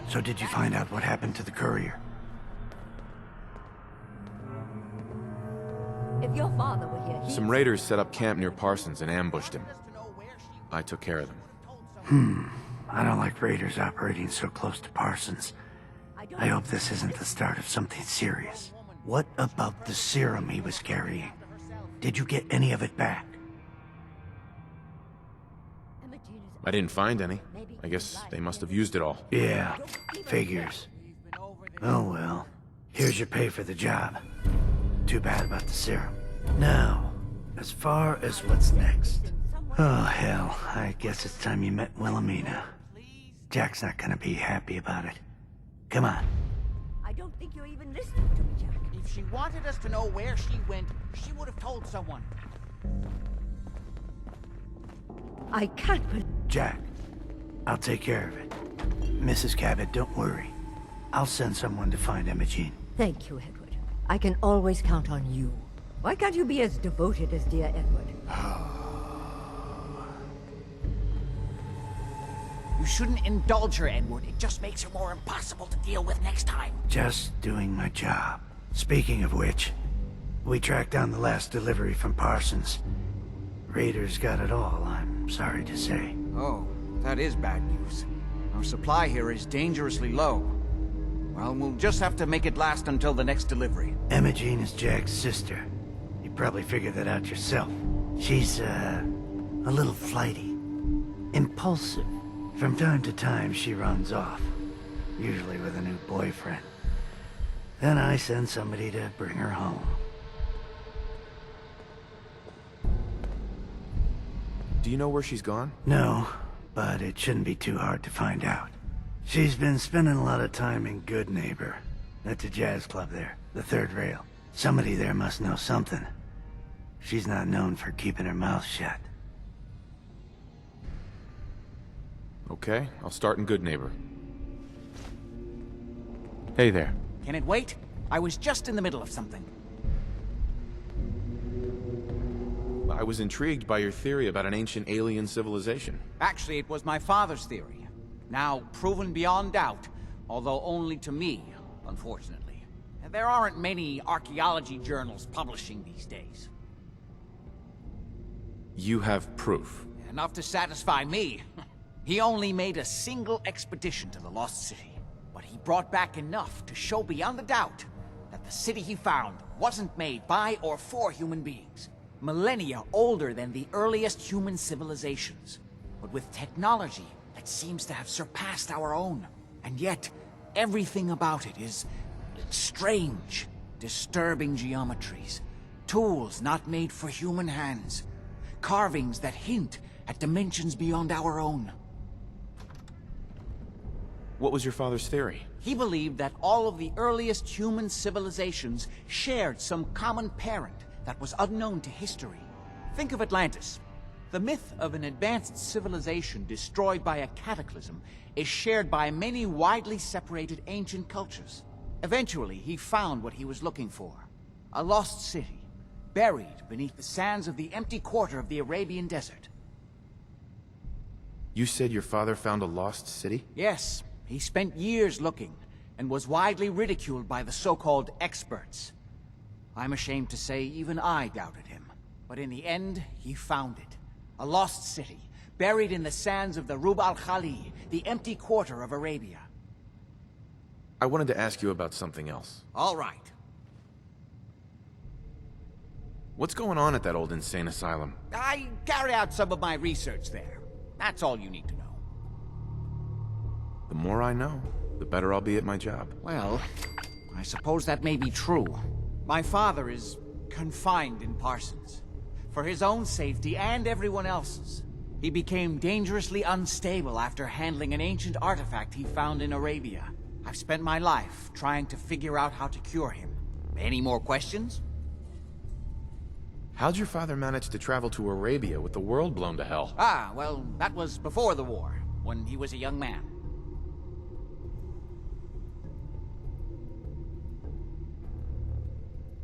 So did you find out what happened to the courier? If your father were here, Some raiders set up camp near Parsons and ambushed him. I took care of them. I don't like raiders operating so close to Parsons. I hope this isn't the start of something serious. What about the serum he was carrying? Did you get any of it back? I didn't find any. I guess they must have used it all. Yeah, figures. Oh well. Here's your pay for the job. Too bad about the serum. Now, as far as what's next. Oh hell, I guess it's time you met Wilhelmina. Jack's not gonna be happy about it. Come on. I don't think you're even listening to me, Jack. If she wanted us to know where she went, she would have told someone. I can't believe... Jack, I'll take care of it. Mrs. Cabot, don't worry. I'll send someone to find Emogene. Thank you, Edward. I can always count on you. Why can't you be as devoted as dear Edward? You shouldn't indulge her, Edward. It just makes her more impossible to deal with next time. Just doing my job. Speaking of which, we tracked down the last delivery from Parsons. Raiders got it all, I'm sorry to say. Oh, that is bad news. Our supply here is dangerously low. Well, we'll just have to make it last until the next delivery. Emogene is Jack's sister. You probably figured that out yourself. She's, a little flighty. Impulsive. From time to time, she runs off. Usually with a new boyfriend. Then I send somebody to bring her home. Do you know where she's gone? No, but it shouldn't be too hard to find out. She's been spending a lot of time in Good Neighbor. That's a jazz club there, the third rail. Somebody there must know something. She's not known for keeping her mouth shut. Okay, I'll start in Good Neighbor. Hey there. Can it wait? I was just in the middle of something. I was intrigued by your theory about an ancient alien civilization. Actually, it was my father's theory. Now proven beyond doubt, although only to me, unfortunately. There aren't many archaeology journals publishing these days. You have proof. Enough to satisfy me. He only made a single expedition to the Lost City, but he brought back enough to show beyond a doubt that the city he found wasn't made by or for human beings. Millennia older than the earliest human civilizations, but with technology that seems to have surpassed our own. And yet, everything about it is strange, disturbing geometries, tools not made for human hands, carvings that hint at dimensions beyond our own. What was your father's theory? He believed that all of the earliest human civilizations shared some common parent that was unknown to history. Think of Atlantis. The myth of an advanced civilization destroyed by a cataclysm is shared by many widely separated ancient cultures. Eventually, he found what he was looking for. A lost city, buried beneath the sands of the empty quarter of the Arabian desert. You said your father found a lost city? Yes, he spent years looking, and was widely ridiculed by the so-called experts. I'm ashamed to say even I doubted him. But in the end, he found it. A lost city, buried in the sands of the Rub al-Khali, the empty quarter of Arabia. I wanted to ask you about something else. All right. What's going on at that old insane asylum? I carry out some of my research there. That's all you need to know. The more I know, the better I'll be at my job. Well, I suppose that may be true. My father is confined in Parsons. For his own safety and everyone else's. He became dangerously unstable after handling an ancient artifact he found in Arabia. I've spent my life trying to figure out how to cure him. Any more questions? How'd your father manage to travel to Arabia with the world blown to hell? Ah, well, that was before the war, when he was a young man.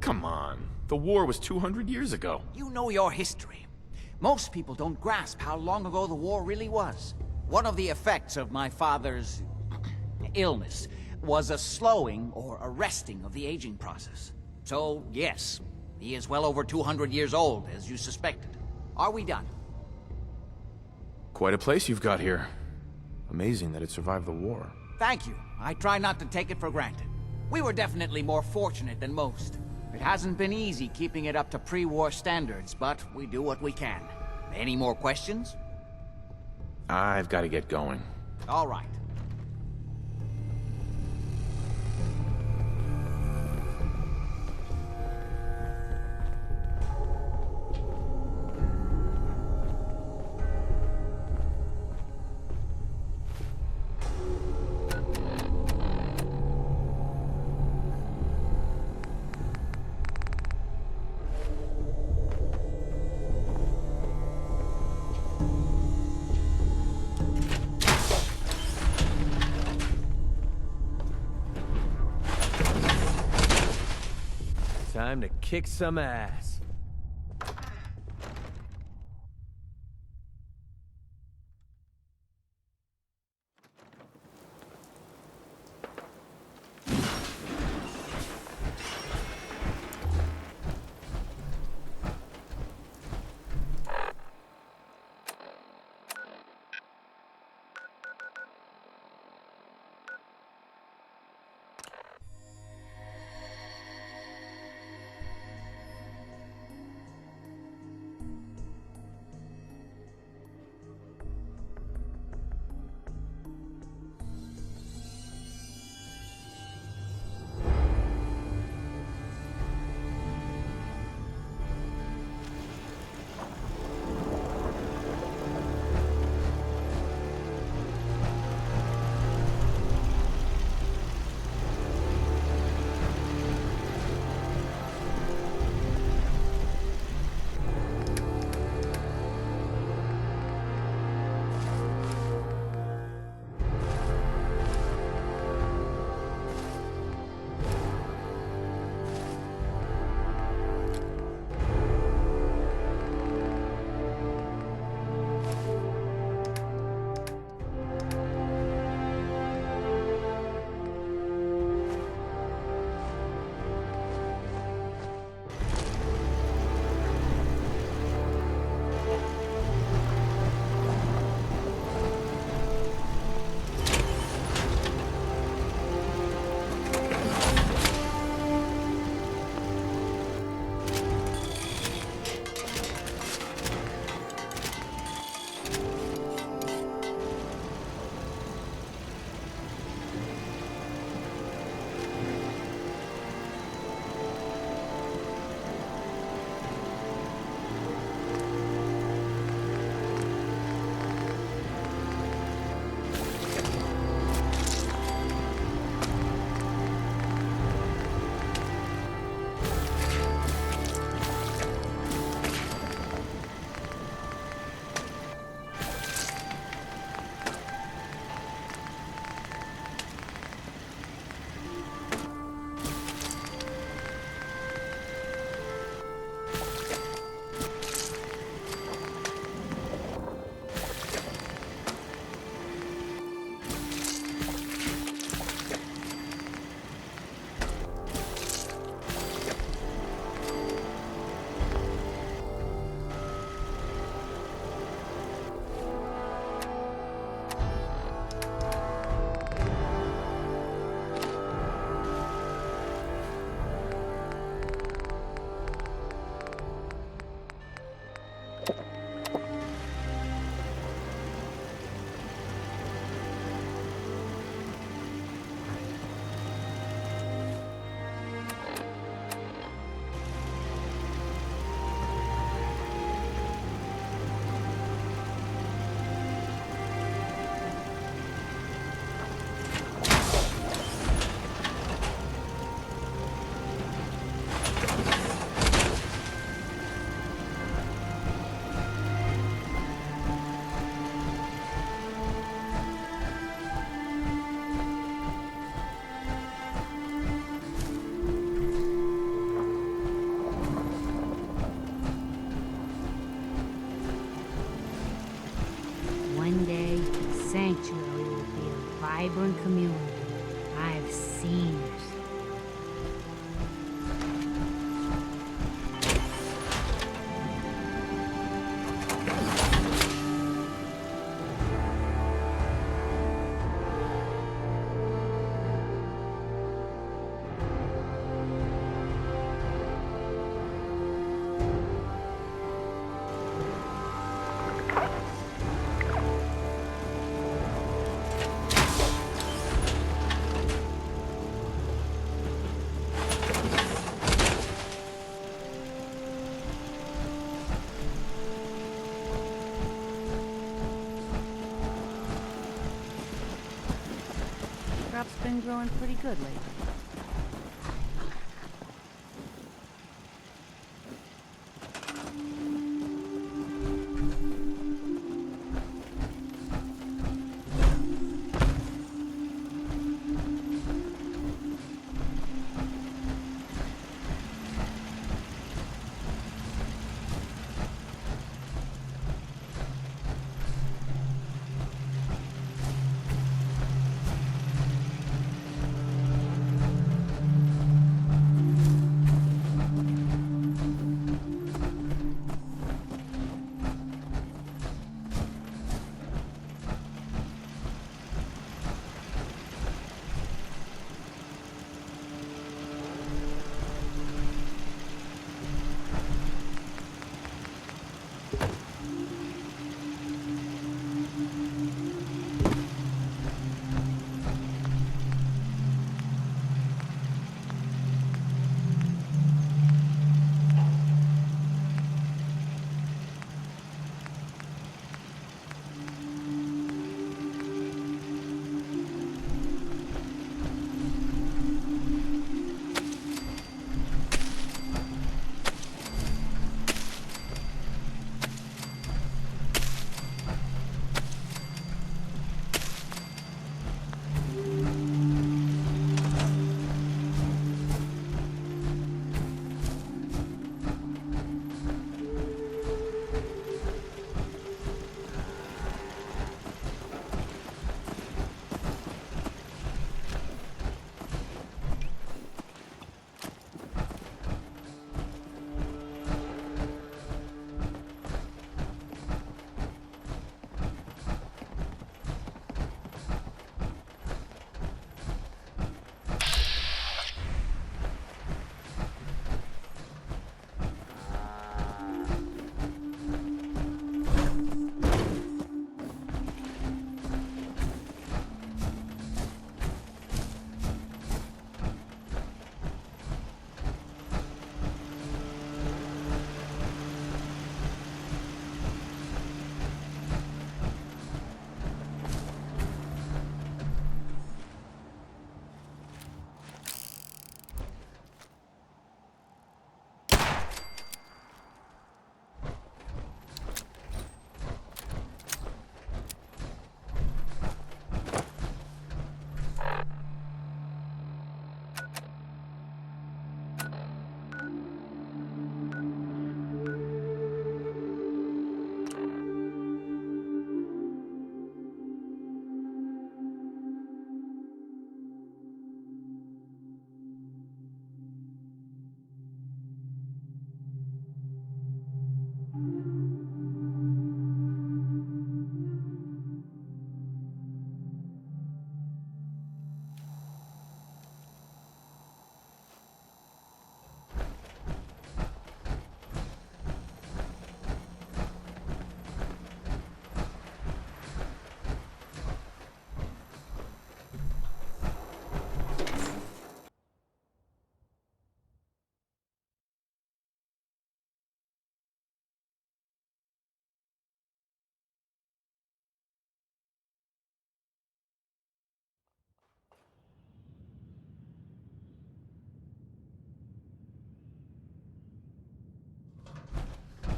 Come on. The war was 200 years ago. You know your history. Most people don't grasp how long ago the war really was. One of the effects of my father's illness was a slowing or arresting of the aging process. So, yes, he is well over 200 years old, as you suspected. Are we done? Quite a place you've got here. Amazing that it survived the war. Thank you. I try not to take it for granted. We were definitely more fortunate than most. It hasn't been easy keeping it up to pre-war standards, but we do what we can. Any more questions? I've got to get going. All right. Time to kick some ass. One day, Sanctuary will be a vibrant community I've seen it. Crop's been growing pretty good lately.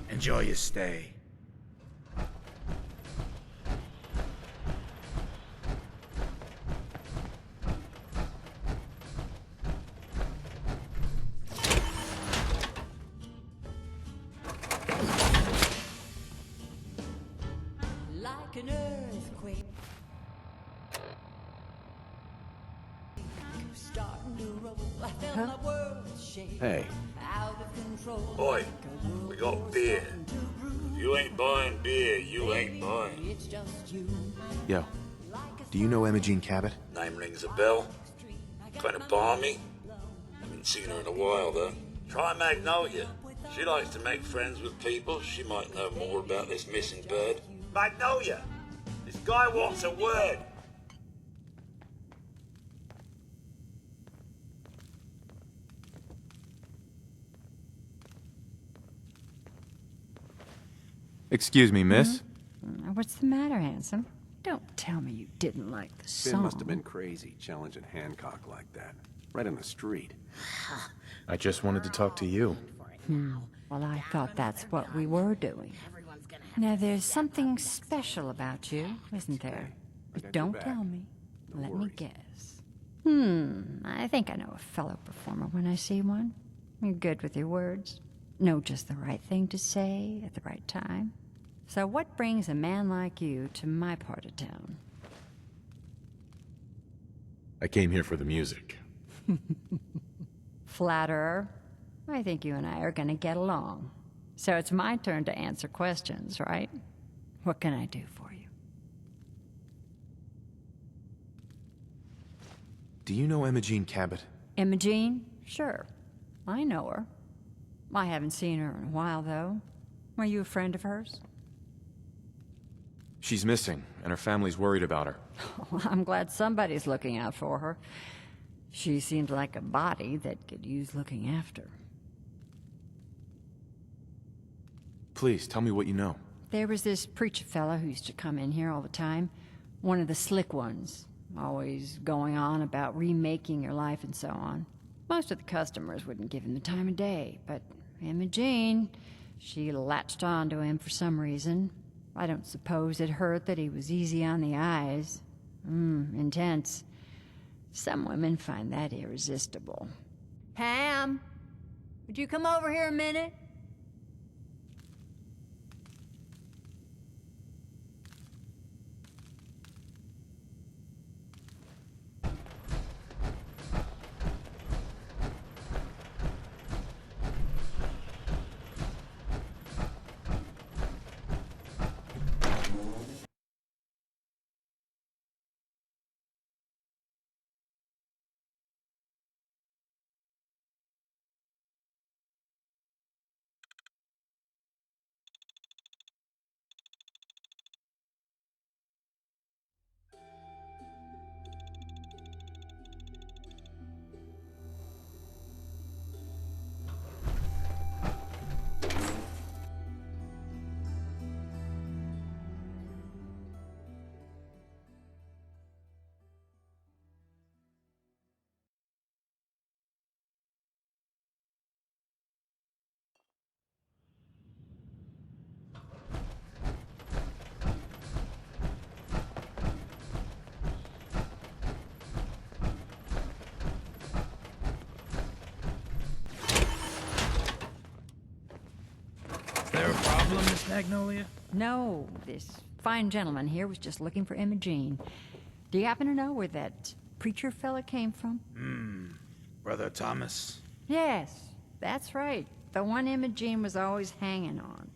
Enjoy your stay. Like an earthquake. Hey. Boy, we got beer. If you ain't buying beer, you ain't buying. Yo, do you know Emogene Cabot? Name rings a bell. Kind of balmy. Haven't seen her in a while, though. Try Magnolia. She likes to make friends with people. She might know more about this missing bird. Magnolia! This guy wants a word. Excuse me, miss? What's the matter, handsome? Don't tell me you didn't like the Finn song. must have been crazy, challenging Hancock like that. Right in the street. I just wanted to talk to you. Well, I thought that's what we were doing. Now, there's something special about you, isn't there? I got But your don't back. tell me. No Let me worries. guess. I think I know a fellow performer when I see one. You're good with your words. Know just the right thing to say at the right time. So what brings a man like you to my part of town? I came here for the music. Flatterer. I think you and I are gonna get along. So it's my turn to answer questions, right? What can I do for you? Do you know Emogene Cabot? Emogene? Sure. I know her. I haven't seen her in a while, though. Were you a friend of hers? She's missing, and her family's worried about her. Well, I'm glad somebody's looking out for her. She seems like a body that could use looking after. Please, tell me what you know. There was this preacher fella who used to come in here all the time. One of the slick ones. Always going on about remaking your life and so on. Most of the customers wouldn't give him the time of day, but Emogene, she latched on to him for some reason. I don't suppose it hurt that he was easy on the eyes. Intense. Some women find that irresistible. Pam, would you come over here a minute? There a problem, Miss Magnolia? No, this fine gentleman here was just looking for Emogene. Do you happen to know where that preacher fella came from? Brother Thomas? Yes, that's right. The one Emogene was always hanging on.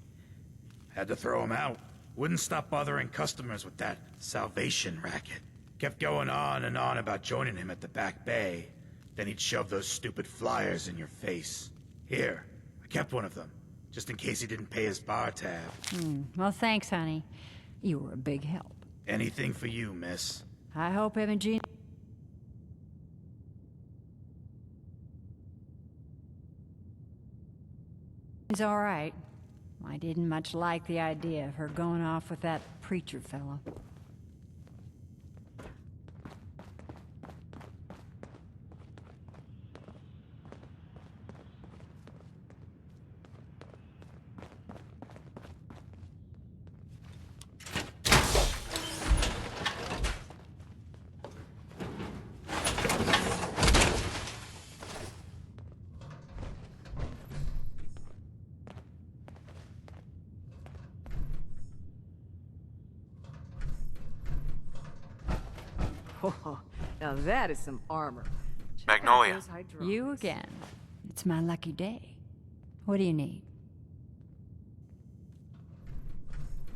Had to throw him out. Wouldn't stop bothering customers with that salvation racket. Kept going on and on about joining him at the back bay. Then he'd shove those stupid flyers in your face. Here, I kept one of them, just in case he didn't pay his bar tab. Well, thanks, honey. You were a big help. Anything for you, miss. I hope Emogene is all right. I didn't much like the idea of her going off with that preacher fella. Oh, now that is some armor. Magnolia. You again. It's my lucky day. What do you need?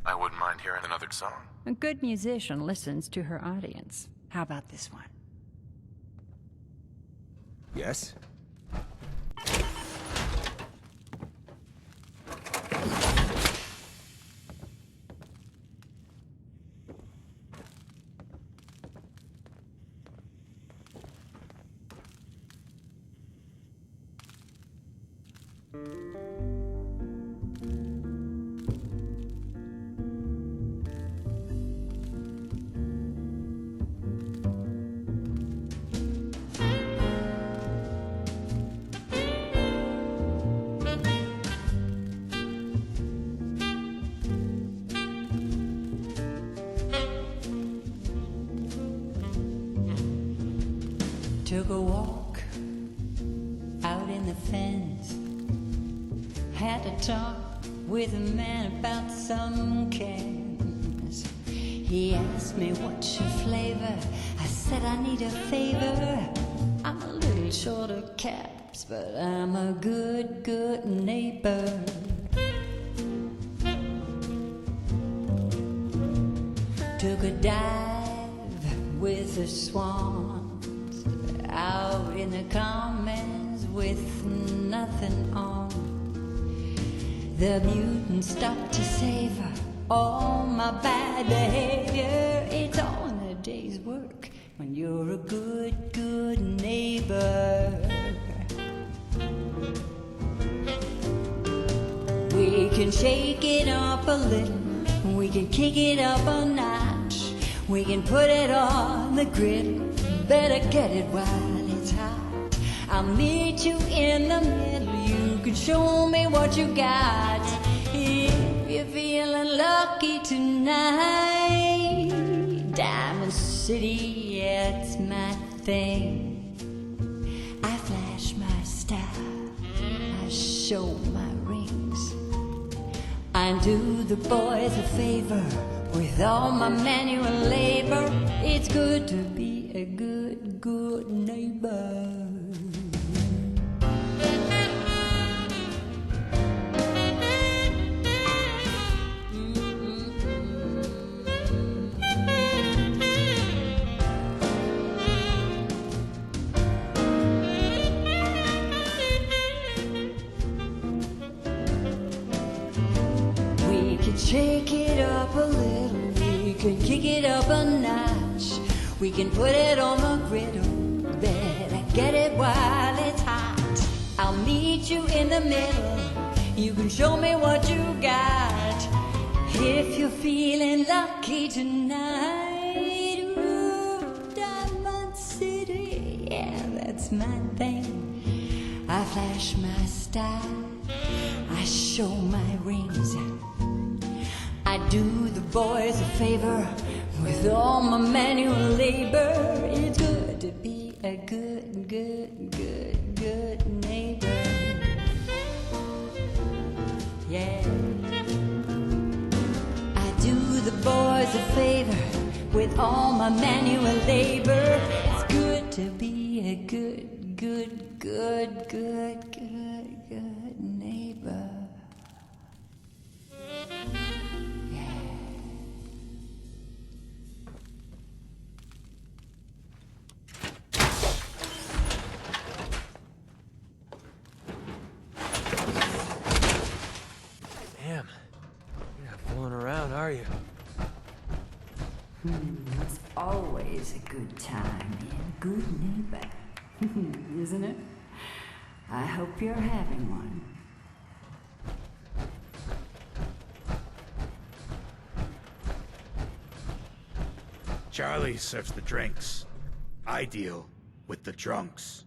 I wouldn't mind hearing another song. A good musician listens to her audience. How about this one? Yes? Took a walk out in the fens. Had to talk with a man about some cans. He asked me what's your flavor. I said I need a favor. I'm a little short of caps, but I'm a good neighbor. Took a dive with the swans out in the commons with nothing on. The mutant stopped to savor all my bad behavior. It's all in a day's work when you're a good neighbor. We can shake it up a little, we can kick it up a notch, we can put it on the griddle. Better get it while it's hot. I'll meet you in the middle. You can show me what you got. If you're feeling lucky tonight, Diamond City, yeah, it's my thing. I flash my style, I show my rings. I do the boys a favor with all my manual labor. It's good to be a good neighbor. We can shake it up a little, we can kick it up a notch, we can put it on the griddle. Better get it while it's hot. I'll meet you in the middle. You can show me what you got. If you're feeling lucky tonight, ooh, Diamond City, yeah, that's my thing. I flash my style, I show my rings. I do the boys a favor with all my manual labor. It's good to be a good neighbor. Yeah. I do the boys a favor with all my manual labor. It's good to be a good neighbor. Damn. You're not fooling around, are you? It's always a good time being a good neighbor, isn't it? I hope you're having one. Charlie serves the drinks. I deal with the drunks.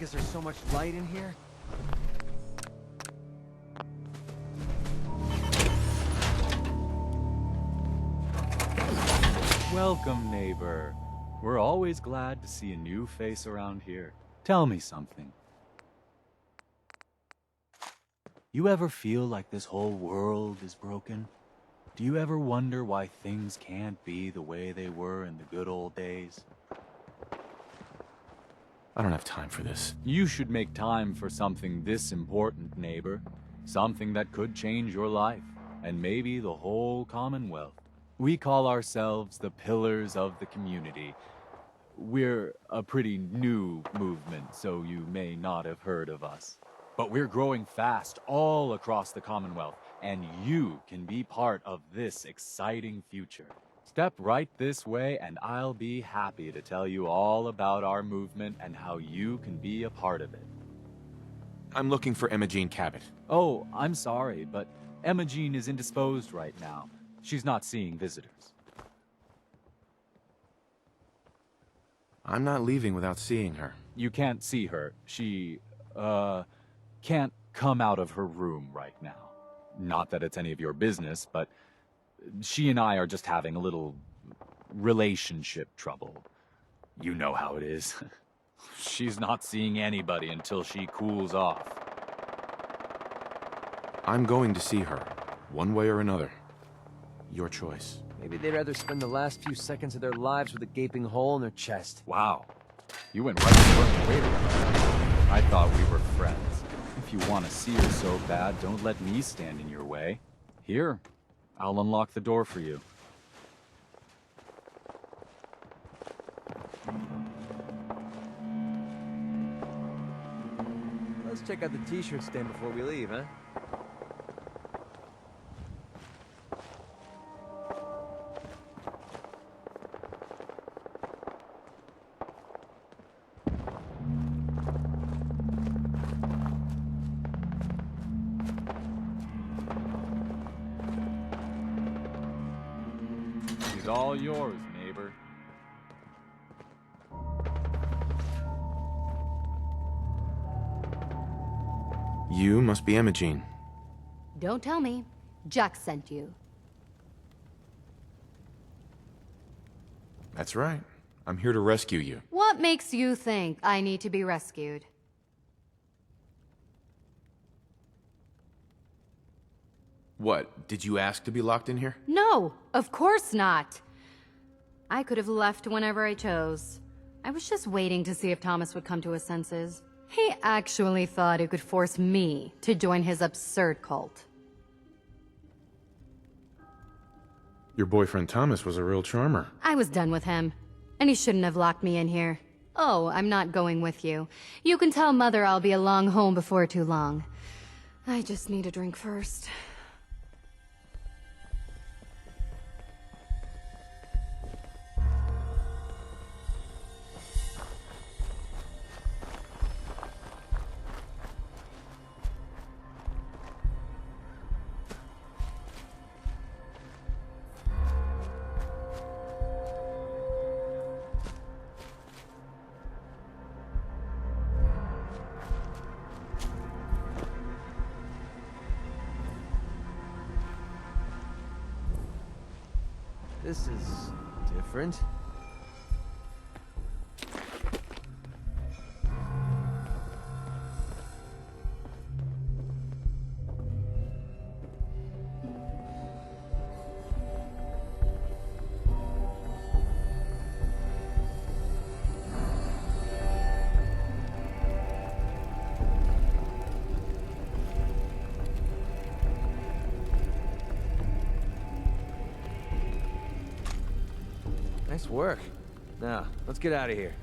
fuck is there so much light in here? Welcome, neighbor. We're always glad to see a new face around here. Tell me something. You ever feel like this whole world is broken? Do you ever wonder why things can't be the way they were in the good old days? I don't have time for this. You should make time for something this important, neighbor. Something that could change your life, and maybe the whole Commonwealth. We call ourselves the Pillars of the Community. We're a pretty new movement, so you may not have heard of us. But we're growing fast all across the Commonwealth, and you can be part of this exciting future. Step right this way, and I'll be happy to tell you all about our movement and how you can be a part of it. I'm looking for Emogene Cabot. Oh, I'm sorry, but Emogene is indisposed right now. She's not seeing visitors. I'm not leaving without seeing her. You can't see her. She, can't come out of her room right now. Not that it's any of your business, but she and I are just having a little relationship trouble. You know how it is. She's not seeing anybody until she cools off. I'm going to see her, one way or another. Your choice. Maybe they'd rather spend the last few seconds of their lives with a gaping hole in their chest. Wow. You went right to work waiting. I thought we were friends. If you want to see her so bad, don't let me stand in your way. Here, I'll unlock the door for you. Let's check out the t-shirt stand before we leave, huh? She's all yours, neighbor. You must be Emogene. Don't tell me. Jack sent you. That's right. I'm here to rescue you. What makes you think I need to be rescued? What, did you ask to be locked in here? No, of course not. I could have left whenever I chose. I was just waiting to see if Thomas would come to his senses. He actually thought he could force me to join his absurd cult. Your boyfriend Thomas was a real charmer. I was done with him, and he shouldn't have locked me in here. Oh, I'm not going with you. You can tell Mother I'll be along home before too long. I just need a drink first. This is different. Nice work. Now, let's get out of here.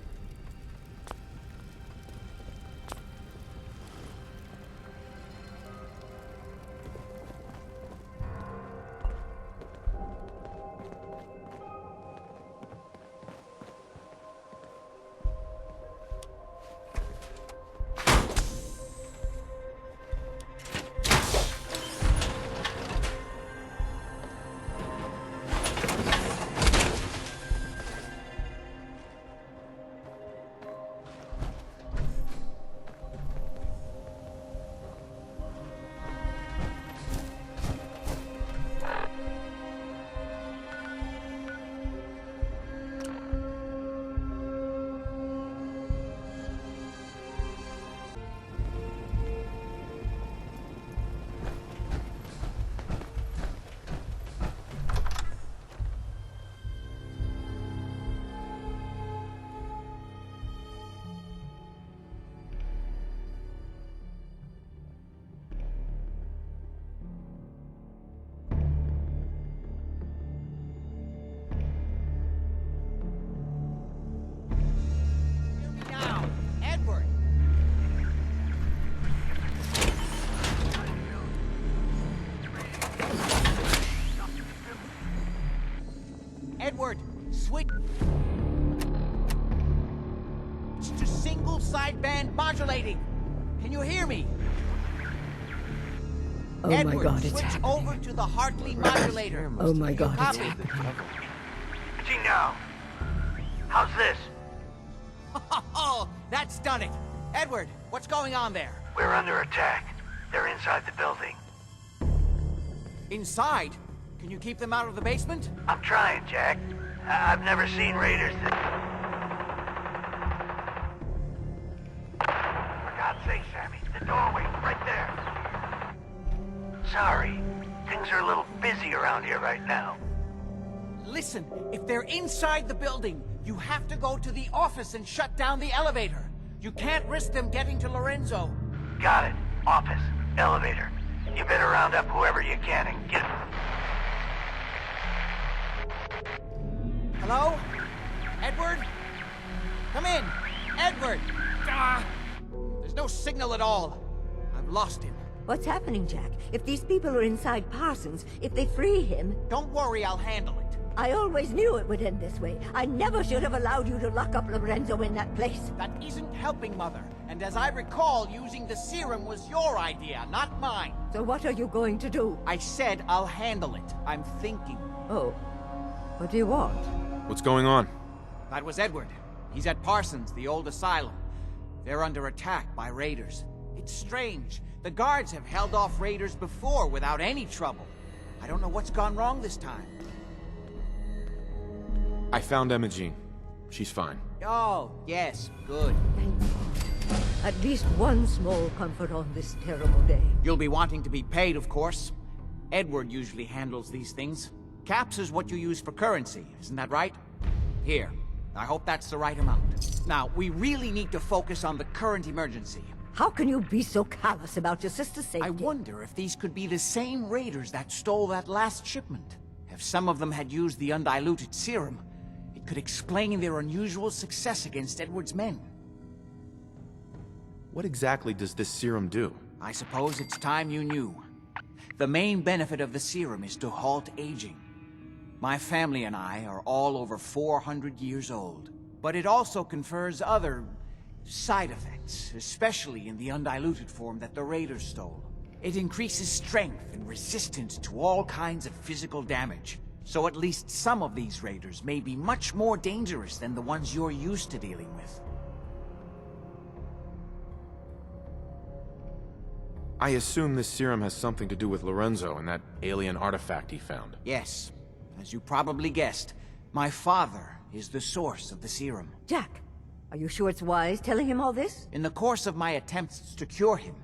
Can you hear me? Oh Edward, my God, it's switch happening. over to the Hartley modulator. Oh my You God, it's copy? happening. Gee, now. How's this? Oh, that's done it. Edward, what's going on there? We're under attack. They're inside the building. Inside? Can you keep them out of the basement? I'm trying, Jack. I've never seen raiders that... For God's sake, Sammy, the doorway, right there. Sorry, things are a little busy around here right now. Listen, if they're inside the building, you have to go to the office and shut down the elevator. You can't risk them getting to Lorenzo. Got it. Office, elevator. You better round up whoever you can and get... Hello? Edward? Come in. Edward! Ah! There's no signal at all. I've lost him. What's happening, Jack? If these people are inside Parsons, if they free him... Don't worry, I'll handle it. I always knew it would end this way. I never should have allowed you to lock up Lorenzo in that place. That isn't helping, Mother. And as I recall, using the serum was your idea, not mine. So what are you going to do? I said I'll handle it. I'm thinking. Oh. What do you want? What's going on? That was Edward. He's at Parsons, the old asylum. They're under attack by raiders. It's strange. The guards have held off raiders before without any trouble. I don't know what's gone wrong this time. I found Emogene. She's fine. Oh, yes, good. Thank God. At least one small comfort on this terrible day. You'll be wanting to be paid, of course. Edward usually handles these things. Caps is what you use for currency, isn't that right? Here, I hope that's the right amount. Now, we really need to focus on the current emergency. How can you be so callous about your sister's safety? I wonder if these could be the same raiders that stole that last shipment. If some of them had used the undiluted serum, it could explain their unusual success against Edward's men. What exactly does this serum do? I suppose it's time you knew. The main benefit of the serum is to halt aging. My family and I are all over 400 years old. But it also confers other side effects, especially in the undiluted form that the raiders stole. It increases strength and resistance to all kinds of physical damage. So at least some of these raiders may be much more dangerous than the ones you're used to dealing with. I assume this serum has something to do with Lorenzo and that alien artifact he found. Yes. As you probably guessed, my father is the source of the serum. Jack, are you sure it's wise telling him all this? In the course of my attempts to cure him,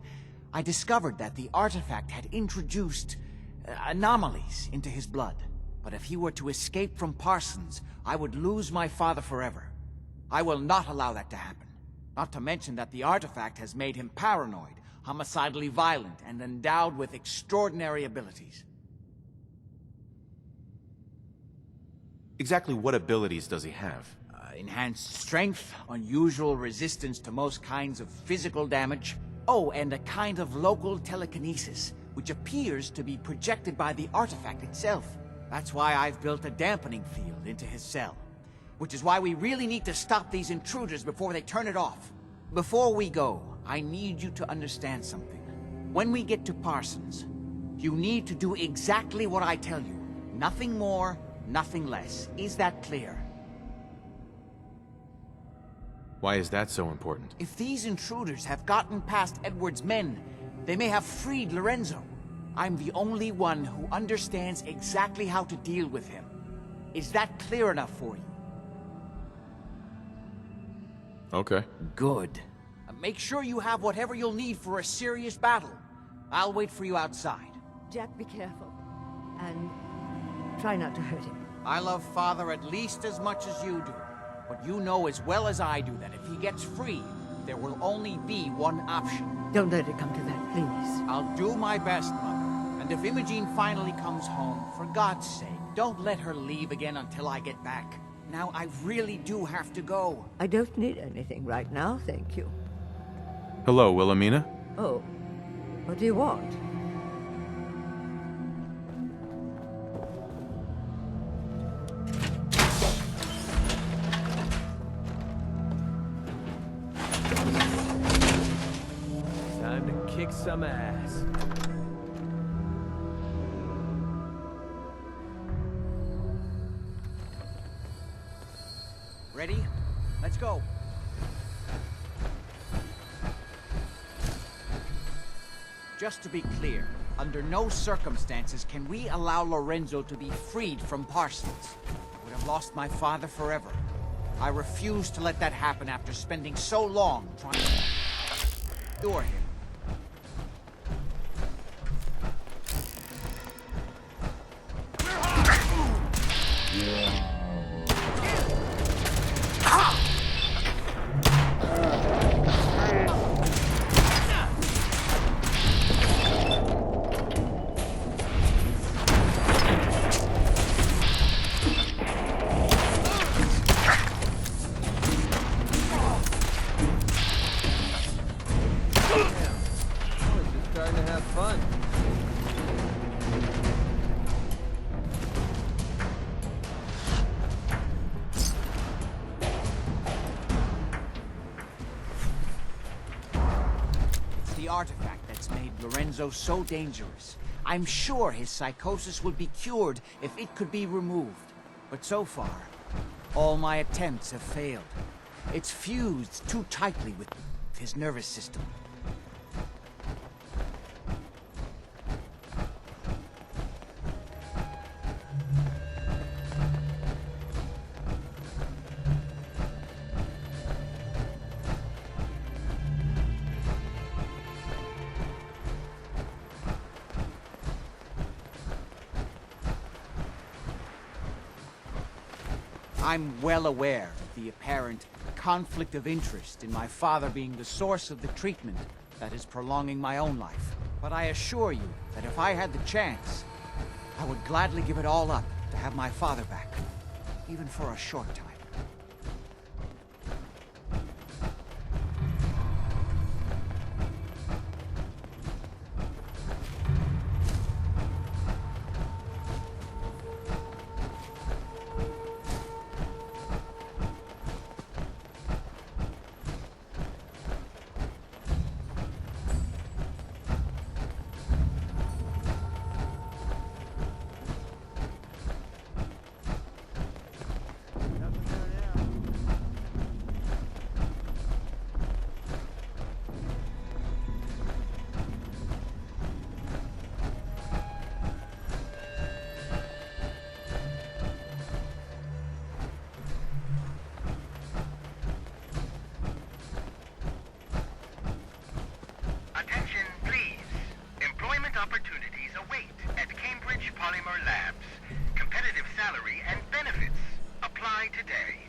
I discovered that the artifact had introduced anomalies into his blood. But if he were to escape from Parsons, I would lose my father forever. I will not allow that to happen. Not to mention that the artifact has made him paranoid, homicidally violent, and endowed with extraordinary abilities. Exactly what abilities does he have? Enhanced strength, unusual resistance to most kinds of physical damage. Oh, and a kind of local telekinesis, which appears to be projected by the artifact itself. That's why I've built a dampening field into his cell. Which is why we really need to stop these intruders before they turn it off. Before we go, I need you to understand something. When we get to Parsons, you need to do exactly what I tell you. Nothing more, nothing less. Is that clear? Why is that so important? If these intruders have gotten past Edward's men, they may have freed Lorenzo. I'm the only one who understands exactly how to deal with him. Is that clear enough for you? Okay. Good. Make sure you have whatever you'll need for a serious battle. I'll wait for you outside. Jack, be careful. And try not to hurt him. I love Father at least as much as you do. But you know as well as I do that if he gets free, there will only be one option. Don't let it come to that, please. I'll do my best, Mother. And if Emogene finally comes home, for God's sake, don't let her leave again until I get back. Now, I really do have to go. I don't need anything right now, thank you. Hello, Wilhelmina? Oh, what do you want? Time to kick some ass. Ready? Let's go. Just to be clear, under no circumstances can we allow Lorenzo to be freed from Parsons. I would have lost my father forever. I refuse to let that happen after spending so long trying to cure him. The artifact that's made Lorenzo so dangerous. I'm sure his psychosis would be cured if it could be removed. But so far, all my attempts have failed. It's fused too tightly with his nervous system. I'm well aware of the apparent conflict of interest in my father being the source of the treatment that is prolonging my own life. But I assure you that if I had the chance, I would gladly give it all up to have my father back, even for a short time. Opportunities await at Cambridge Polymer Labs. Competitive salary and benefits. Apply today.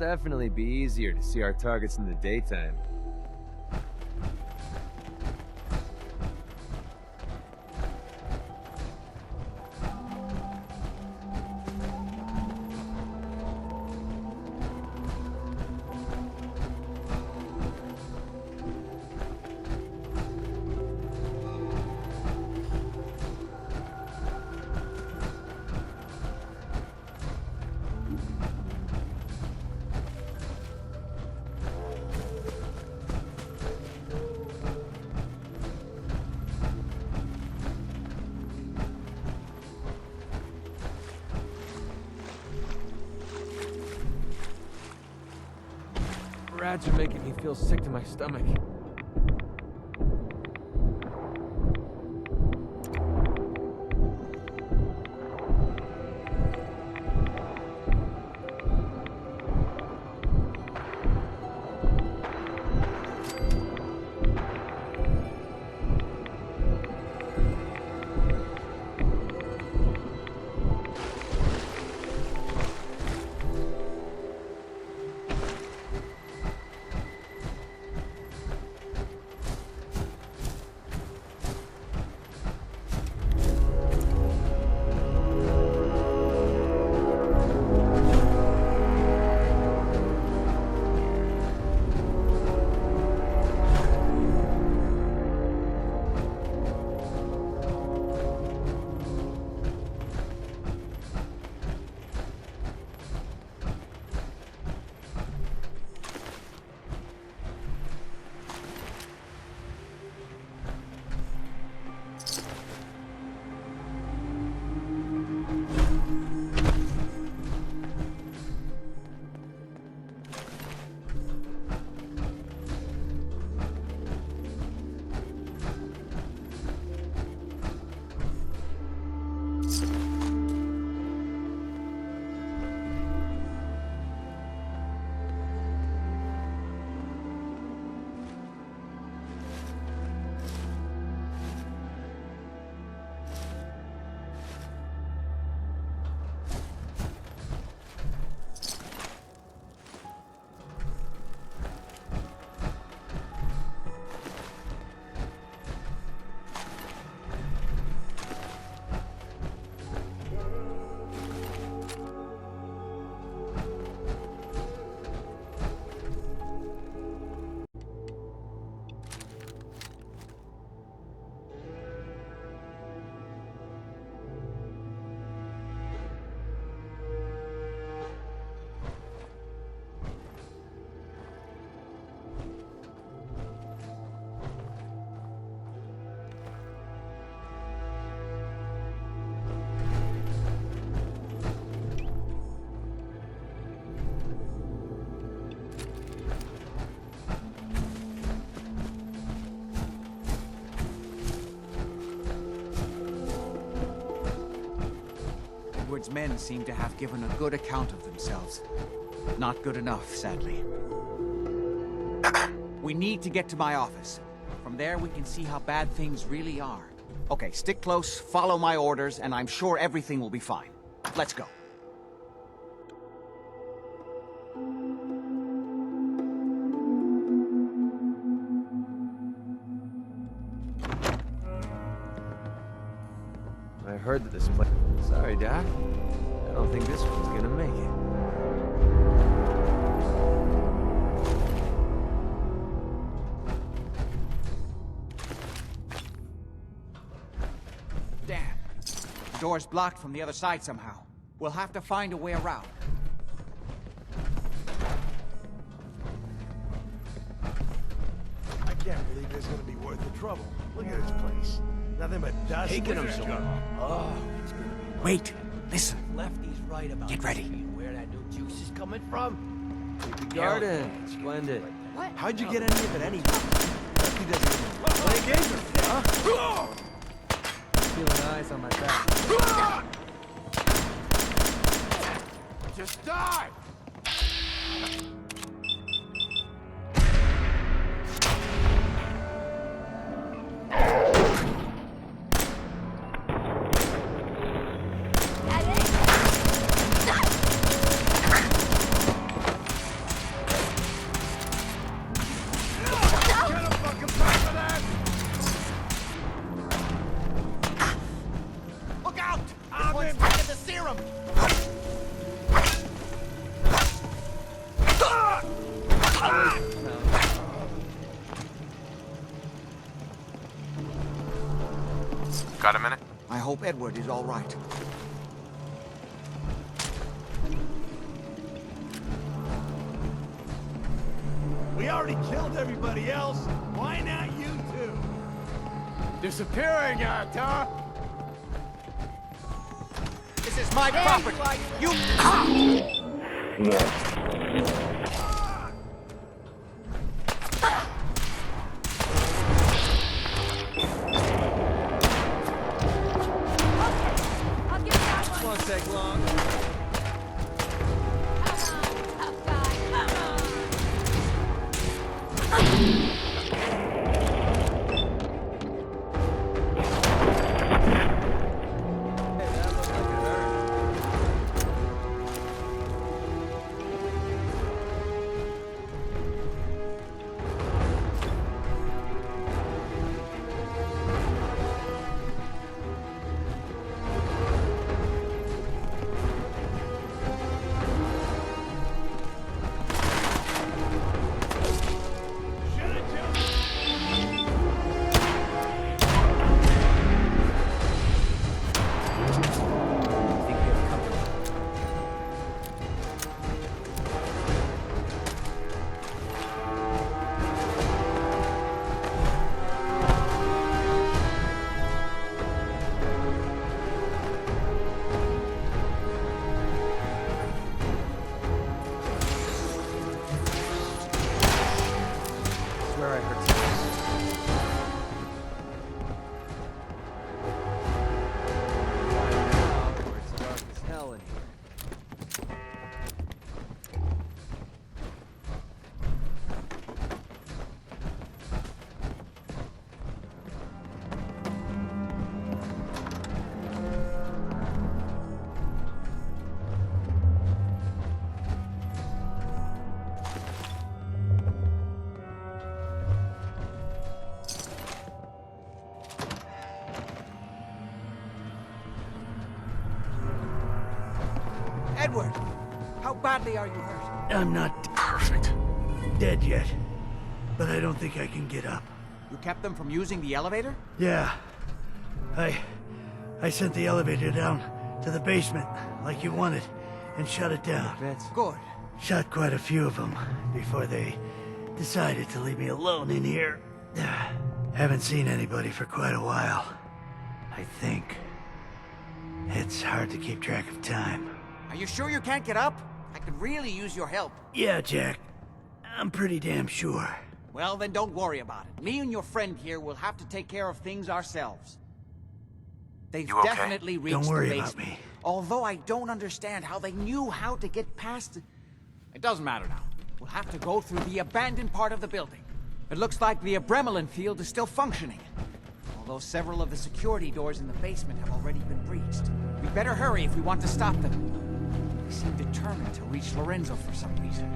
definitely be easier to see our targets in the daytime. Rats are making me feel sick to my stomach. Edward's men seem to have given a good account of themselves. Not good enough, sadly. We need to get to my office. From there, we can see how bad things really are. Okay, stick close, follow my orders, and I'm sure everything will be fine. Let's go. I heard that this place... Sorry, Doc. I don't think this one's gonna make it. Damn. The door's blocked from the other side somehow. We'll have to find a way around. I can't believe it's gonna be worth the trouble. Look at this place. Nothing but dust. Taking them so Oh, it's gonna be... Wait, listen. Lefty's right about Get ready. where that new juice is coming from. Keep the garden. Splendid. What? How'd you get any of it anyway? Lefty doesn't even play games with me, huh? Feeling nice on my back. Just die! out! This one's taking the serum! Got a minute? I hope Edward is all right. We already killed everybody else. Why not you two? Disappearing act, huh? This is my property! You... Won't take long. Edward! How badly are you hurt? I'm not perfect. Dead yet. But I don't think I can get up. You kept them from using the elevator? Yeah. I sent the elevator down to the basement, like you wanted, and shut it down. Good. Shot quite a few of them before they decided to leave me alone in here. Haven't seen anybody for quite a while. I think. It's hard to keep track of time. Are you sure you can't get up? I could really use your help. Yeah, Jack. I'm pretty damn sure. Well, then don't worry about it. Me and your friend here will have to take care of things ourselves. They've You okay? definitely reached Don't worry the about basement. me. Although I don't understand how they knew how to get past it. It doesn't matter now. We'll have to go through the abandoned part of the building. It looks like the Abremelin field is still functioning. Although several of the security doors in the basement have already been breached. We better hurry if we want to stop them. They seem determined to reach Lorenzo for some reason.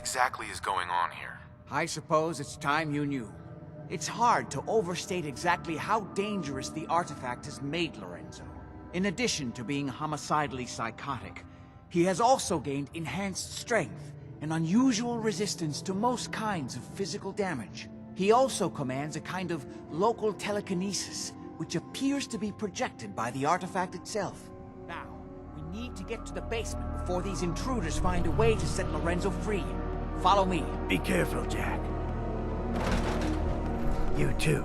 exactly is going on here? I suppose it's time you knew. It's hard to overstate exactly how dangerous the artifact has made Lorenzo. In addition to being homicidally psychotic, he has also gained enhanced strength and unusual resistance to most kinds of physical damage. He also commands a kind of local telekinesis, which appears to be projected by the artifact itself. Now, we need to get to the basement before these intruders find a way to set Lorenzo free. Follow me. Be careful, Jack. You too.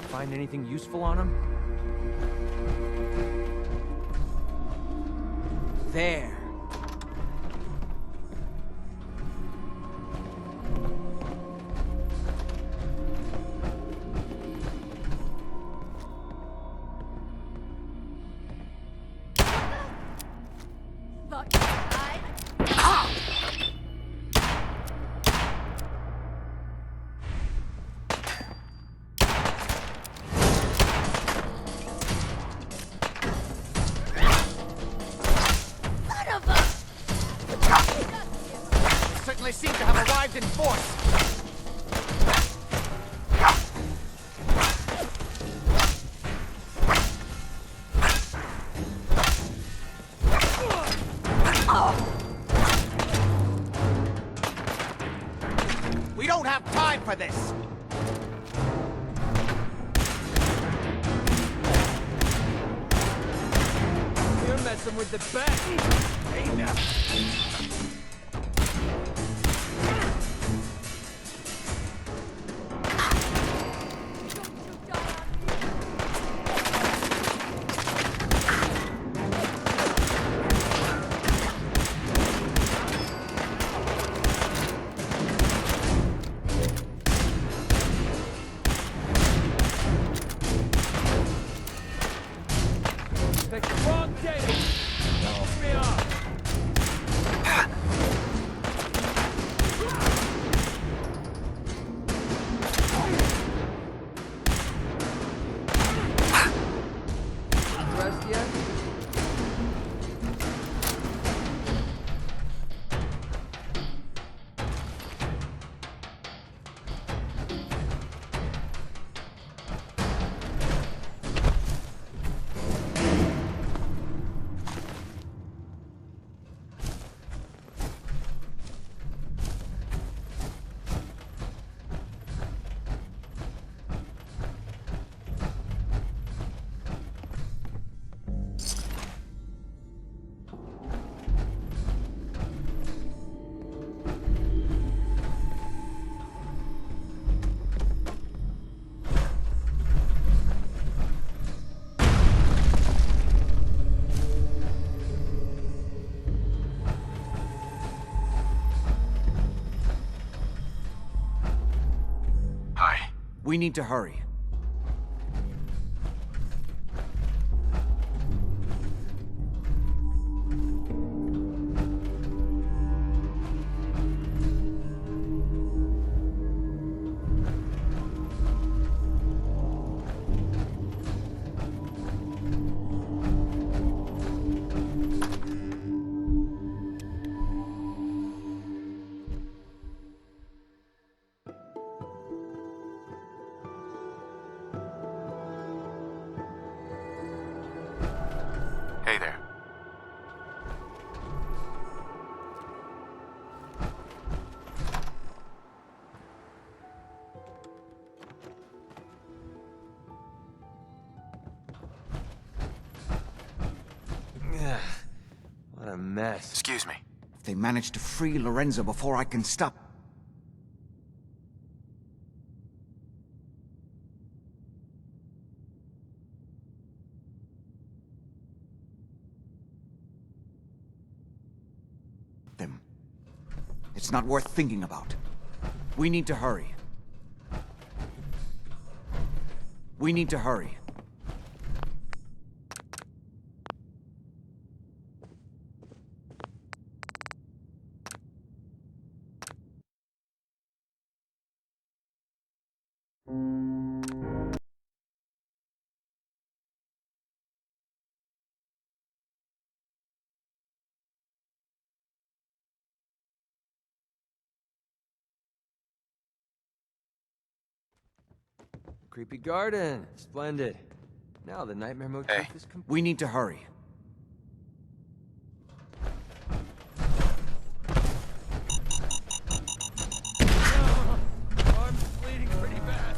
Find anything useful on him? There. Certainly seem to have arrived in force. We don't have time for this. You're messing with the best. Enough. Pick the wrong date. Help me up. Dressed yet? We need to hurry. Hey there. What a mess. Excuse me. If they manage to free Lorenzo before I can stop... them. It's not worth thinking about. We need to hurry. We need to hurry. Creepy garden. Splendid. Now the nightmare motif Hey, is complete. we need to hurry. Arm's bleeding pretty bad.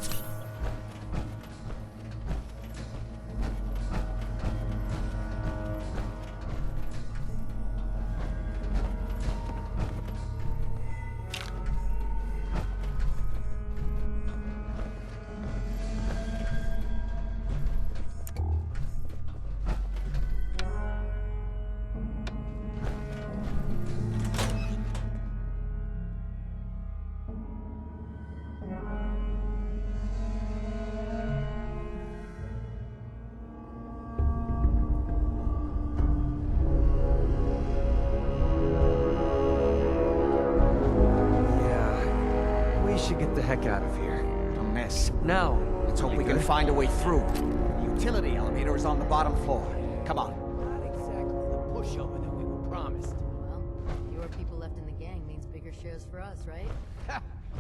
Should get the heck out of here. A mess. Now, Let's hope we can find a way through. The utility elevator is on the bottom floor. Come on. Not exactly the pushover that we were promised. Well, fewer people left in the gang means bigger shares for us, right?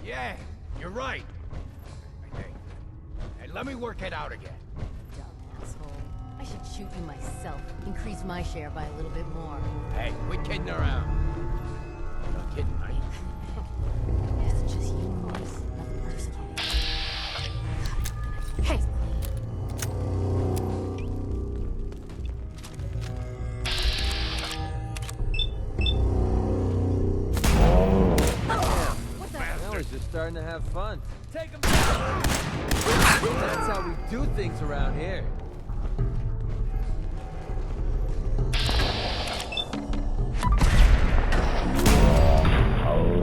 Yeah, you're right. Hey, let me work it out again. Dumb asshole. I should shoot you myself. Increase my share by a little bit more. Hey, we're kidding around. You're not kidding, right? It's just you, Maurice. Nothing personal. Hey! Now he's just starting to have fun. Take him down! That's how we do things around here.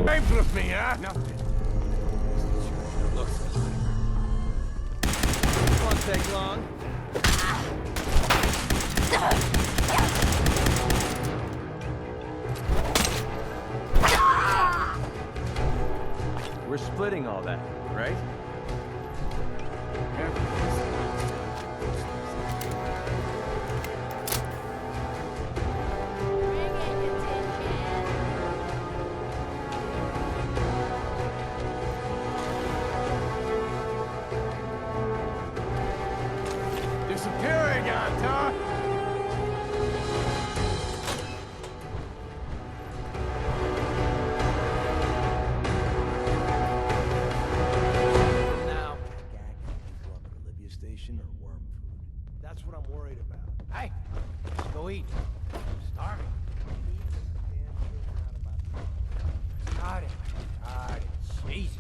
Games with me, huh? Nothing. Looks won't take long. We're splitting all that, right? Disappearing, Anton! Now. Olivia Station or worm food? That's what I'm worried about. Hey, let's go eat. I'm starving. Got it. Jesus.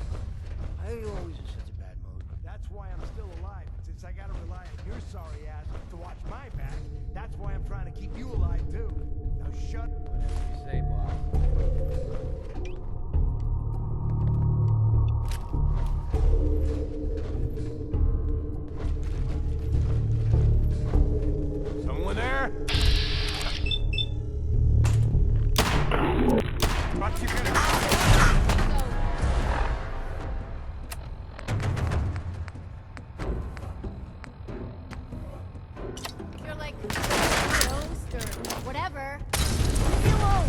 Why are you always in such a bad mood? That's why I'm still alive. Since I gotta rely on your sorry ass to watch my back, that's why I'm trying to keep you alive too. Now shut. Whatever you say, boss. Someone there? What you gonna... You're like ghost or whatever. Leave me alone.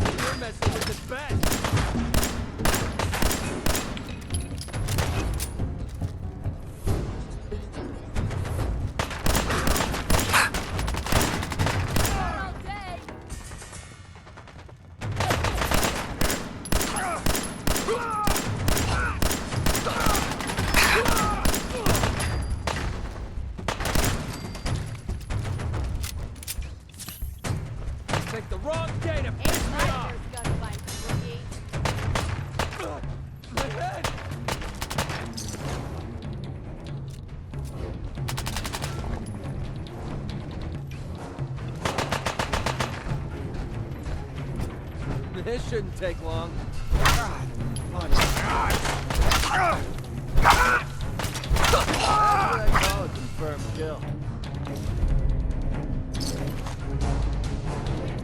You're messing with his best. All day. Take the wrong day to Ain't piss me my off. first gunfight, rookie. My head! This shouldn't take long. That's what I call a confirmed kill. It's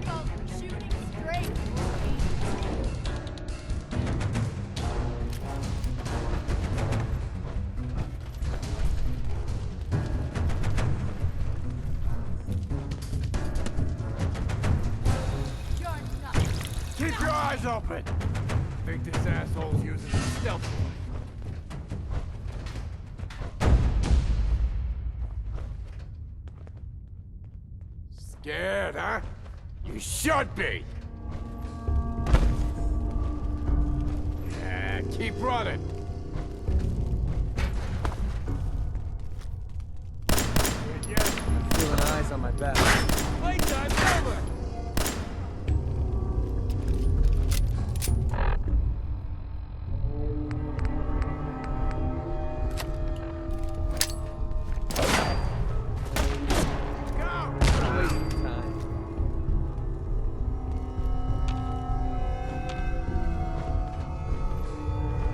called shooting straight, rookie. Keep your eyes open! I think this asshole's using the stealth boy. Scared, huh? You should be! Yeah, keep running! Feeling eyes on my back. Playtime's over!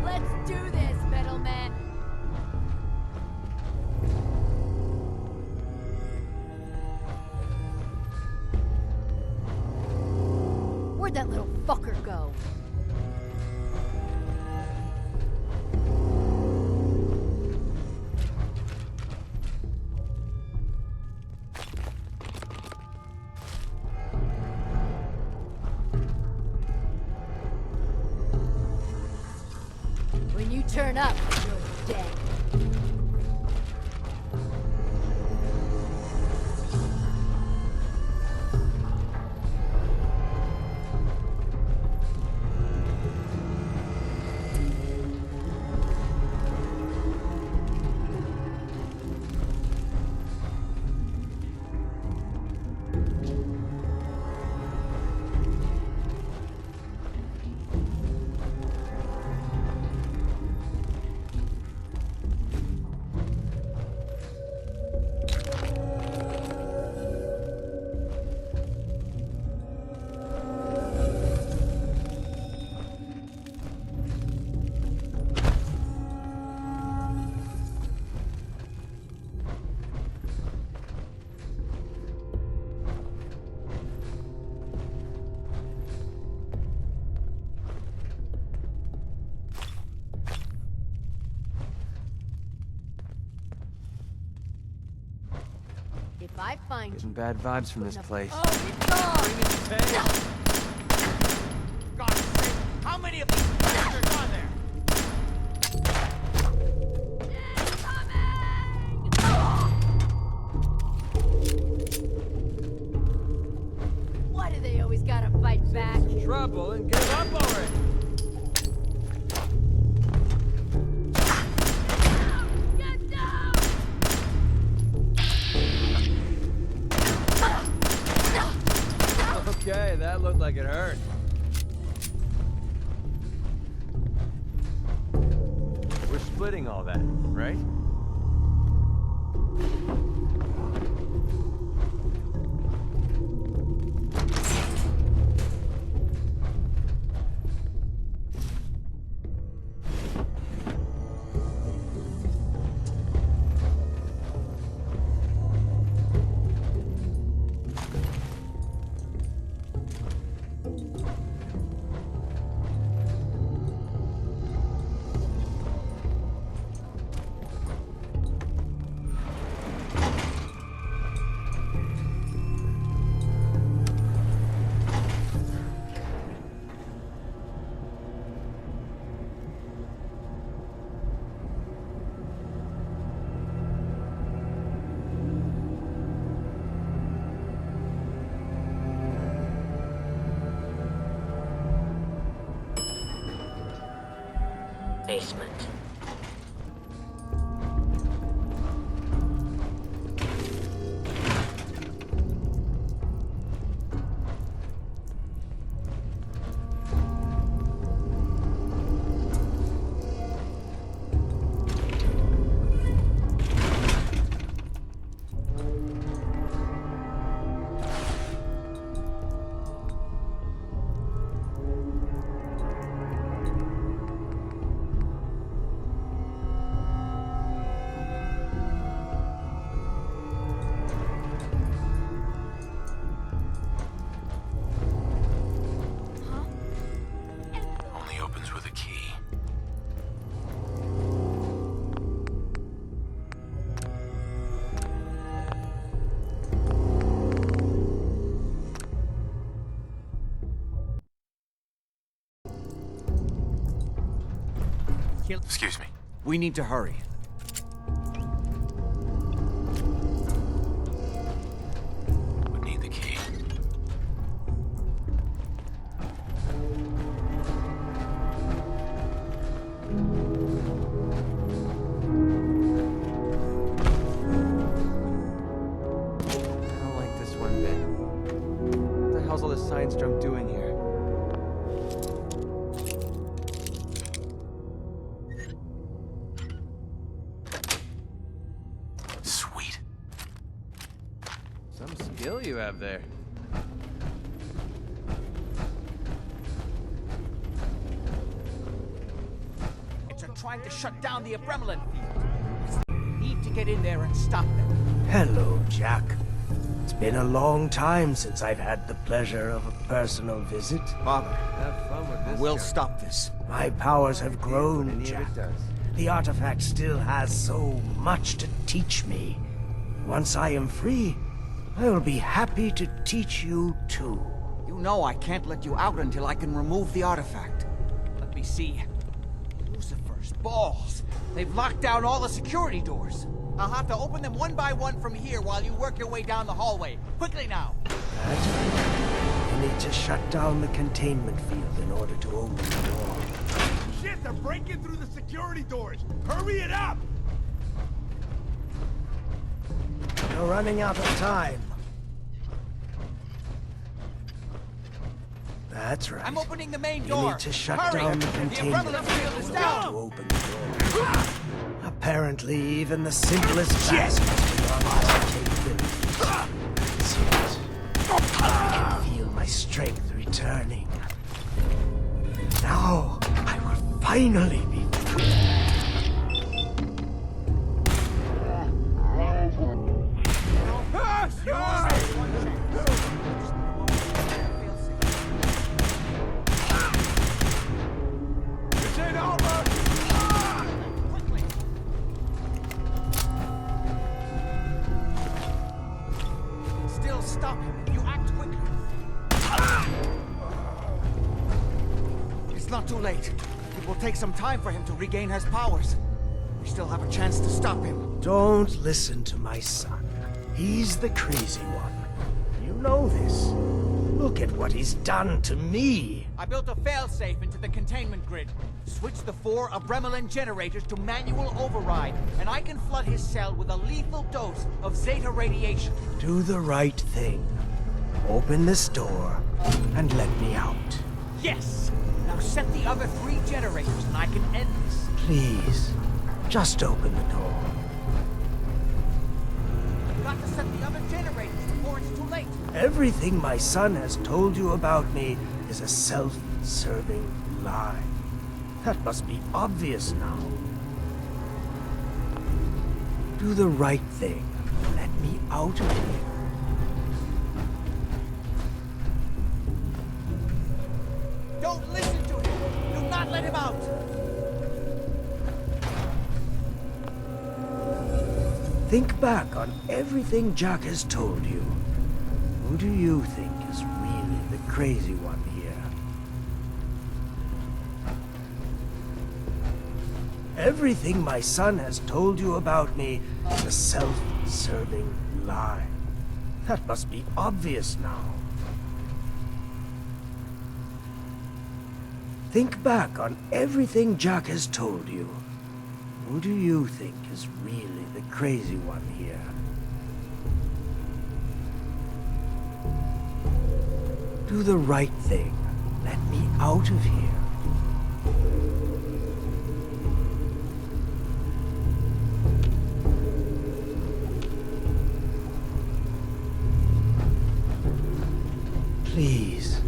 Let's do this, middleman. Where'd that little fucker go? When you turn up, you're dead. If I find Getting bad vibes from this place. Oh, it's gone! God's sake, how many of these bastards are there? Why do they always gotta fight back? Trouble and give up already! Get down! Okay, that looked like it hurt. We're splitting all that, right? Basement. kill... Excuse me. We need to hurry. Would need the key. I don't like this one bit. What the hell's all this science junk doing here? Sweet. Some skill you have there. It's trying to shut down the Abremlin field. We need to get in there and stop them. Hello, Jack. It's been a long time since I've had the pleasure of a personal visit. Father, Have fun with this. we'll guy. stop this. My powers have grown, Any of Jack. it does. The artifact still has so much to teach me. Once I am free, I will be happy to teach you too. You know I can't let you out until I can remove the artifact. Let me see. Lucifer's balls. They've locked down all the security doors. I'll have to open them one by one from here while you work your way down the hallway. Quickly now. That's right. You need to shut down the containment field in order to open the door. Shit, they're breaking through the security doors! Hurry it up! You're running out of time. That's right. I'm opening the main You door. need to shut Hurry. down the The containment Abremlin field is field down. to open the door. Apparently, even the simplest bastards beyond my capabilities. See it? I can feel my strength returning. Now, I will finally be free. This ain't over! Quickly. Still stop him. You act quickly. It's not too late. It will take some time for him to regain his powers. We still have a chance to stop him. Don't listen to my son. He's the crazy one. You know this. Look at what he's done to me. I built a failsafe into the containment grid. Switch the 4 Abremlin generators to manual override, and I can flood his cell with a lethal dose of Zeta radiation. Do the right thing. Open this door and let me out. Yes! Now set the other 3 generators, and I can end this. Please, just open the door. I've got to set the other generators before it's too late. Everything my son has told you about me is a self-serving lie. That must be obvious now. Do the right thing. Let me out of here. Don't listen to him! Do not let him out! Think back on everything Jack has told you. Who do you think is really the crazy one here? Everything my son has told you about me is a self-serving lie. That must be obvious now. Think back on everything Jack has told you. Who do you think is really the crazy one here? Do the right thing. Let me out of here. Please,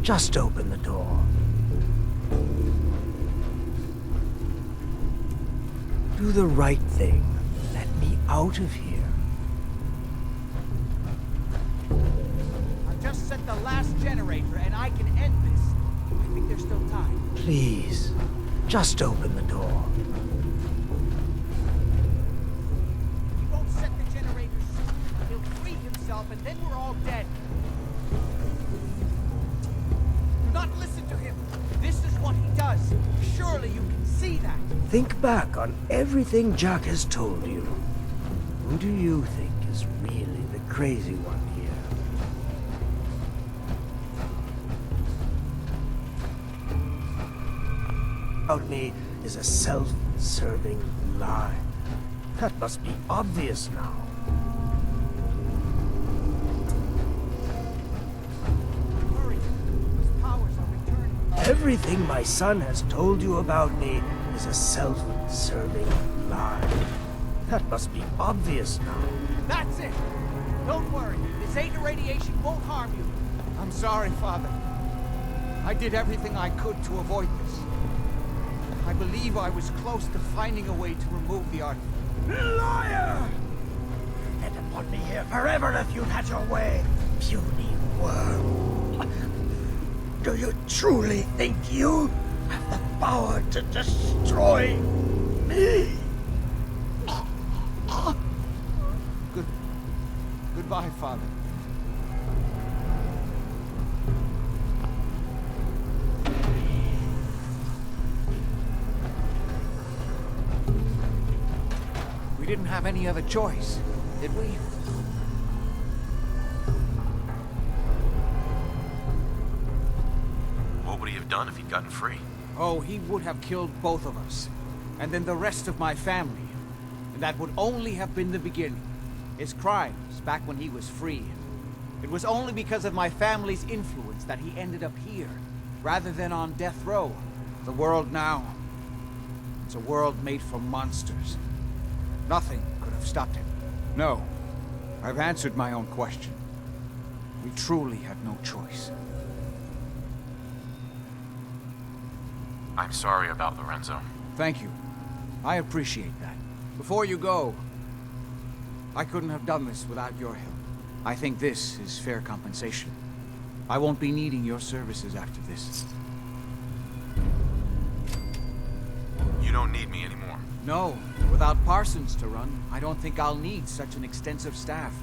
just open the door. Do the right thing. Let me out of here. I've just set the last generator, and I can end this. I think there's still time. Please, just open the door. He won't set the generator soon. He'll free himself, and then we're all dead. Do not listen to him. This is what he does. Surely you can see that. Think back on everything Jack has told you. Who do you think is really the crazy one here? About me is a self-serving lie. That must be obvious now. Hurry. His powers are returning. Everything my son has told you about me is a self-serving lie. That must be obvious now. That's it. Don't worry. The Zeta radiation won't harm you. I'm sorry, Father. I did everything I could to avoid this. I believe I was close to finding a way to remove the artifact. Liar! You'd have put me here forever if you'd had your way, puny worm. Do you truly think you have the power to destroy me? Goodbye, Father. We didn't have any other choice, did we? What would he have done if he'd gotten free? Oh, he would have killed both of us. And then the rest of my family. And that would only have been the beginning. His crimes back when he was free. It was only because of my family's influence that he ended up here, rather than on death row. The world now, it's a world made for monsters. Nothing could have stopped him. No, I've answered my own question. We truly had no choice. I'm sorry about Lorenzo. Thank you. I appreciate that. Before you go, I couldn't have done this without your help. I think this is fair compensation. I won't be needing your services after this. You don't need me anymore. No, without Parsons to run, I don't think I'll need such an extensive staff.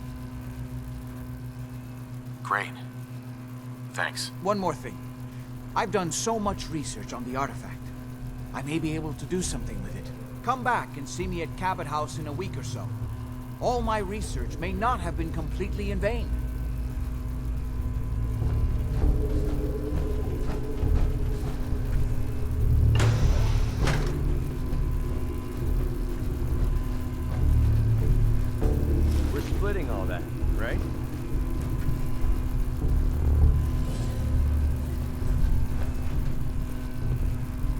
Great. Thanks. One more thing. I've done so much research on the artifact. I may be able to do something with it. Come back and see me at Cabot House in a week or so. All my research may not have been completely in vain. We're splitting all that, right?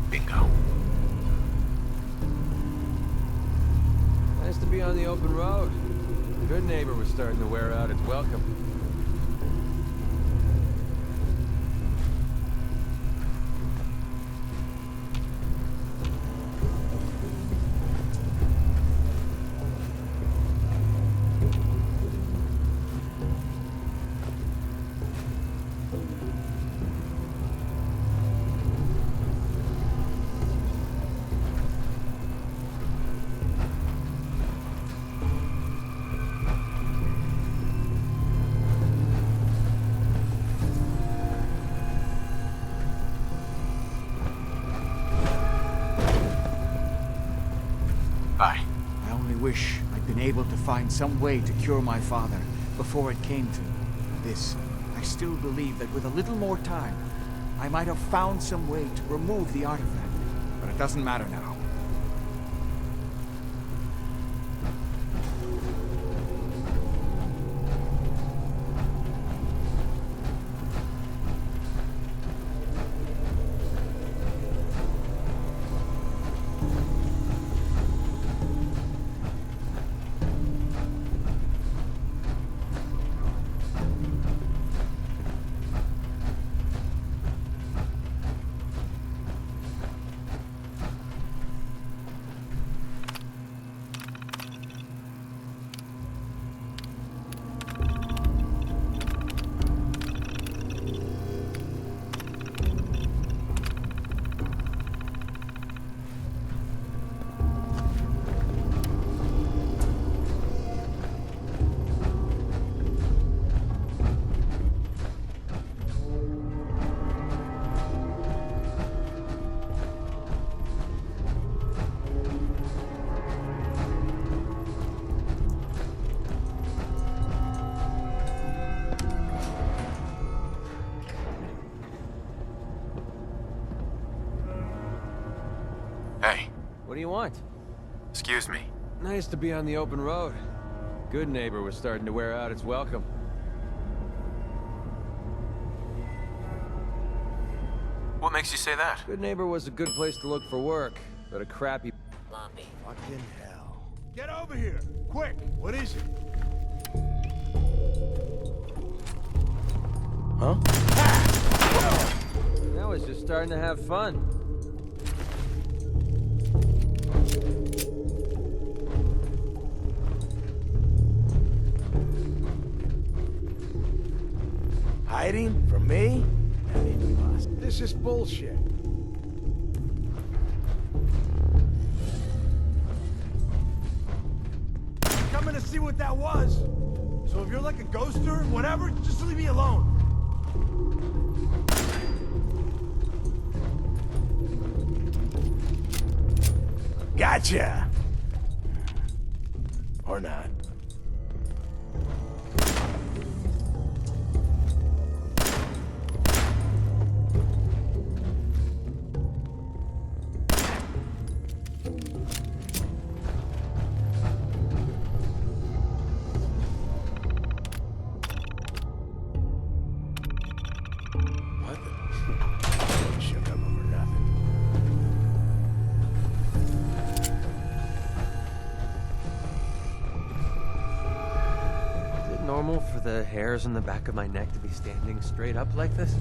Bingo. Nice to be on the open road. Good neighbor was starting to wear out its welcome. Bye. I only wish I'd been able to find some way to cure my father before it came to this. I still believe that with a little more time, I might have found some way to remove the artifact. But it doesn't matter now. What do you want? Excuse me. Nice to be on the open road. Good neighbor was starting to wear out its welcome. What makes you say that? Good neighbor was a good place to look for work, but a crappy... Fucking hell. Get over here! Quick! What is it? Huh? Now it's just starting to have fun. Hiding from me? That ain't possible. This is bullshit. Coming to see what that was. So if you're like a ghoster or whatever, just leave me alone. Gotcha! Or not. Shook up over nothing. Is it normal for the hairs on the back of my neck to be standing straight up like this?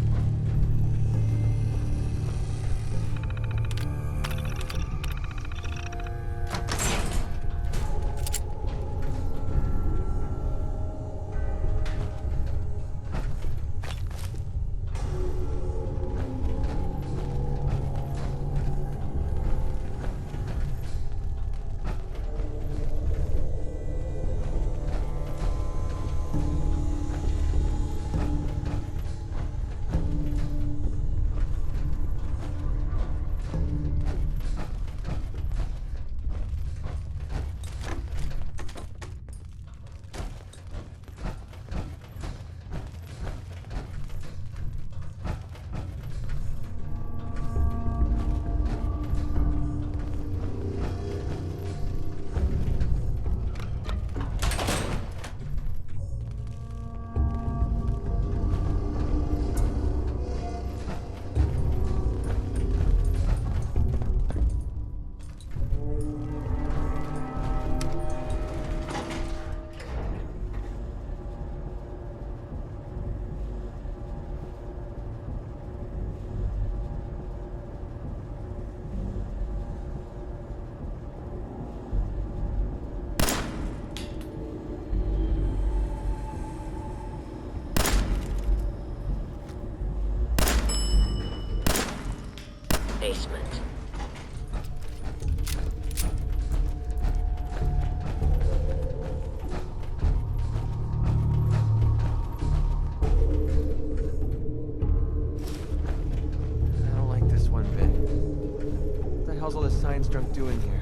Basement. I don't like this one bit. What the hell's all this science drunk doing here?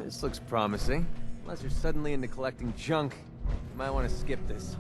This looks promising. Unless you're suddenly into collecting junk, you might want to skip this.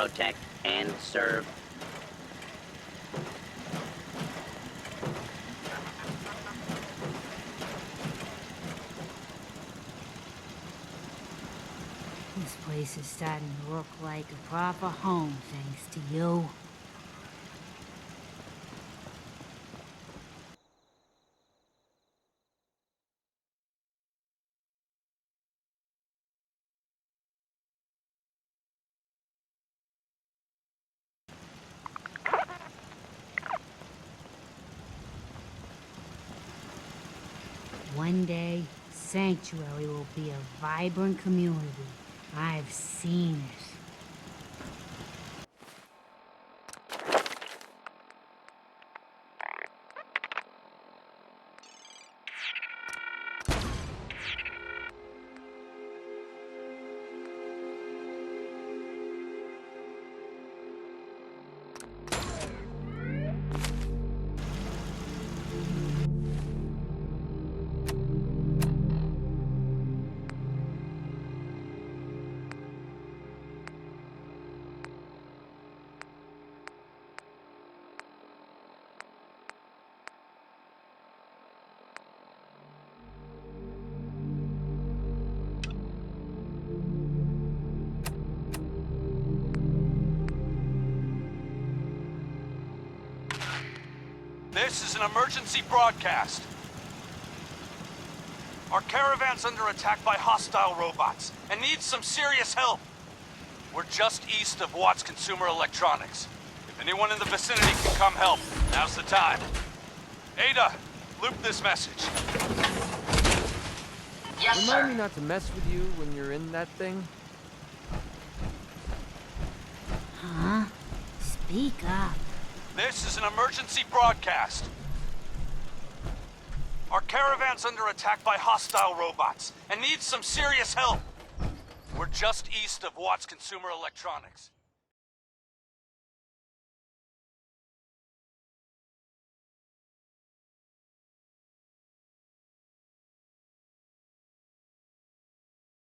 protect, and serve. This place is starting to look like a proper home, thanks to you. One day, Sanctuary will be a vibrant community. I've seen it. This is an emergency broadcast. Our caravan's under attack by hostile robots and needs some serious help. We're just east of Watts Consumer Electronics. If anyone in the vicinity can come help, now's the time. Ada, loop this message. Yes, Remind me not to mess with you when you're in that thing. Huh? Speak up. This is an emergency broadcast. Our caravan's under attack by hostile robots and needs some serious help. We're just east of Watts Consumer Electronics.